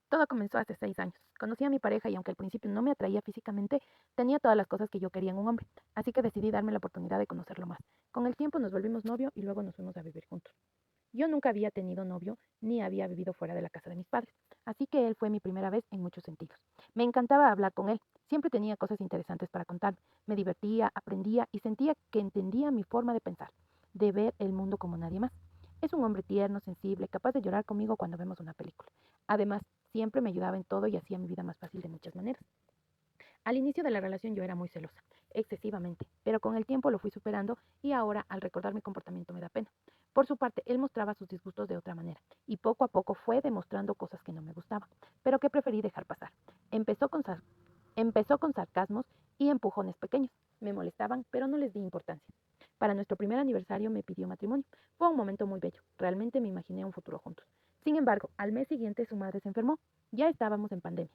Todo comenzó hace 6 años. Conocí a mi pareja y aunque al principio no me atraía físicamente, tenía todas las cosas que yo quería en un hombre, así que decidí darme la oportunidad de conocerlo más. Con el tiempo nos volvimos novio y luego nos fuimos a vivir juntos. Yo nunca había tenido novio ni había vivido fuera de la casa de mis padres, así que él fue mi primera vez en muchos sentidos. Me encantaba hablar con él, siempre tenía cosas interesantes para contarme, me divertía, aprendía y sentía que entendía mi forma de pensar, de ver el mundo como nadie más. Es un hombre tierno, sensible, capaz de llorar conmigo cuando vemos una película. Además, siempre me ayudaba en todo y hacía mi vida más fácil de muchas maneras. Al inicio de la relación yo era muy celosa, excesivamente, pero con el tiempo lo fui superando y ahora al recordar mi comportamiento me da pena. Por su parte, él mostraba sus disgustos de otra manera y poco a poco fue demostrando cosas que no me gustaban, pero que preferí dejar pasar. Empezó con, sar- Empezó con sarcasmos y empujones pequeños. Me molestaban, pero no les di importancia. Para nuestro primer aniversario me pidió matrimonio. Fue un momento muy bello. Realmente me imaginé un futuro juntos. Sin embargo, al mes siguiente su madre se enfermó. Ya estábamos en pandemia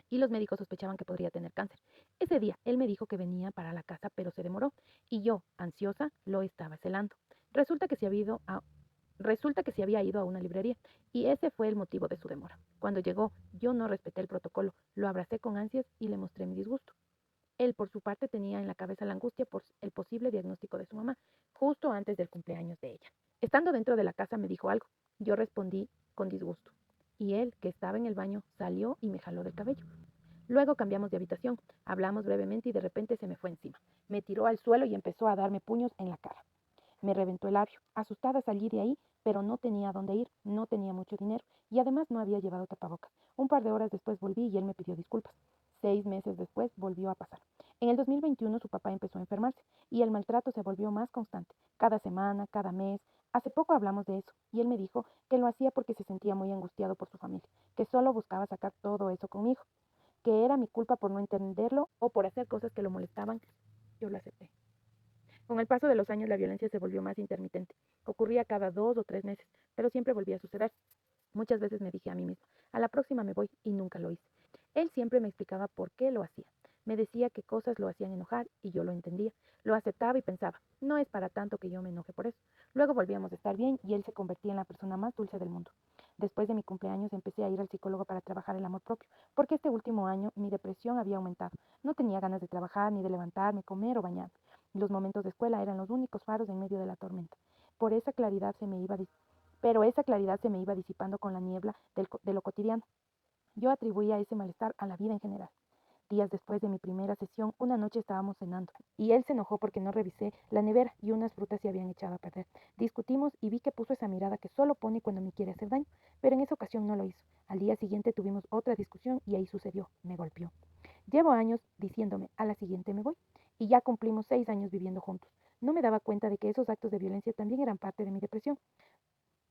y los médicos sospechaban que podría tener cáncer. Ese día él me dijo que venía para la casa, pero se demoró y yo, ansiosa, lo estaba celando. Resulta que se había ido a, Resulta que se había ido a una librería y ese fue el motivo de su demora. Cuando llegó, yo no respeté el protocolo, lo abracé con ansias y le mostré mi disgusto. Él, por su parte, tenía en la cabeza la angustia por el posible diagnóstico de su mamá, justo antes del cumpleaños de ella. Estando dentro de la casa me dijo algo. Yo respondí con disgusto. Y él, que estaba en el baño, salió y me jaló del cabello. Luego cambiamos de habitación, hablamos brevemente y de repente se me fue encima. Me tiró al suelo y empezó a darme puños en la cara. Me reventó el labio. Asustada salí de ahí, pero no tenía a dónde ir, no tenía mucho dinero y además no había llevado tapabocas. Un par de horas después volví y él me pidió disculpas. 6 meses después volvió a pasar. En el 2021 su papá empezó a enfermarse y el maltrato se volvió más constante. Cada semana, cada mes. Hace poco hablamos de eso y él me dijo que lo hacía porque se sentía muy angustiado por su familia, que solo buscaba sacar todo eso conmigo, que era mi culpa por no entenderlo o por hacer cosas que lo molestaban. Yo lo acepté. Con el paso de los años la violencia se volvió más intermitente. Ocurría cada 2 o 3 meses, pero siempre volvía a suceder. Muchas veces me dije a mí misma, a la próxima me voy y nunca lo hice. Él siempre me explicaba por qué lo hacía. Me decía que cosas lo hacían enojar y yo lo entendía. Lo aceptaba y pensaba, no es para tanto que yo me enoje por eso. Luego volvíamos a estar bien y él se convertía en la persona más dulce del mundo. Después de mi cumpleaños empecé a ir al psicólogo para trabajar el amor propio, porque este último año mi depresión había aumentado. No tenía ganas de trabajar, ni de levantarme, comer o bañarme. Los momentos de escuela eran los únicos faros en medio de la tormenta. Por esa claridad se me iba pero esa claridad se me iba disipando con la niebla de lo cotidiano. Yo atribuía ese malestar a la vida en general. Días después de mi primera sesión, una noche estábamos cenando y él se enojó porque no revisé la nevera y unas frutas se habían echado a perder. Discutimos y vi que puso esa mirada que solo pone cuando me quiere hacer daño, pero en esa ocasión no lo hizo. Al día siguiente tuvimos otra discusión y ahí sucedió, me golpeó. Llevo años diciéndome, a la siguiente me voy, y ya cumplimos 6 años viviendo juntos. No me daba cuenta de que esos actos de violencia también eran parte de mi depresión.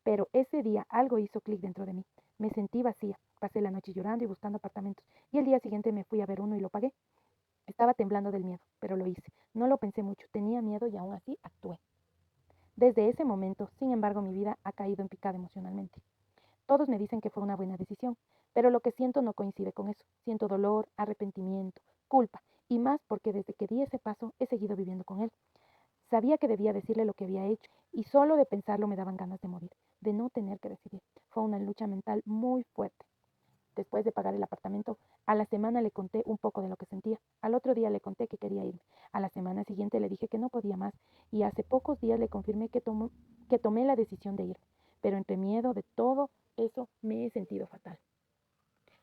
Pero ese día algo hizo clic dentro de mí. Me sentí vacía. Pasé la noche llorando y buscando apartamentos. Y el día siguiente me fui a ver uno y lo pagué. Estaba temblando del miedo, pero lo hice. No lo pensé mucho. Tenía miedo y aún así actué. Desde ese momento, sin embargo, mi vida ha caído en picada emocionalmente. Todos me dicen que fue una buena decisión, pero lo que siento no coincide con eso. Siento dolor, arrepentimiento, culpa, y más porque desde que di ese paso he seguido viviendo con él. Sabía que debía decirle lo que había hecho y solo de pensarlo me daban ganas de morir, de no tener que decidir. Fue una lucha mental muy fuerte. Después de pagar el apartamento, a la semana le conté un poco de lo que sentía. Al otro día le conté que quería irme. A la semana siguiente le dije que no podía más y hace pocos días le confirmé que tomé la decisión de irme. Pero entre miedo de todo eso me he sentido fatal.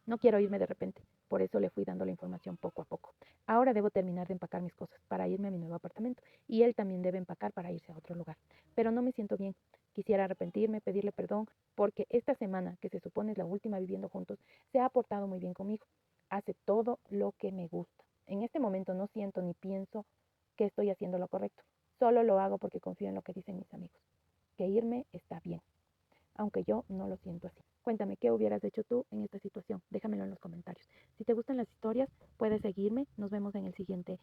No quiero irme de repente, por eso le fui dando la información poco a poco. Ahora debo terminar de empacar mis cosas para irme a mi nuevo apartamento y él también debe empacar para irse a otro lugar. Pero no me siento bien. Quisiera arrepentirme, pedirle perdón, porque esta semana, que se supone es la última viviendo juntos, se ha portado muy bien conmigo. Hace todo lo que me gusta. En este momento no siento ni pienso que estoy haciendo lo correcto. Solo lo hago porque confío en lo que dicen mis amigos. Que irme está bien, aunque yo no lo siento así. Cuéntame, ¿qué hubieras hecho tú en esta situación? Déjamelo en los comentarios. Si te gustan las historias, puedes seguirme. Nos vemos en el siguiente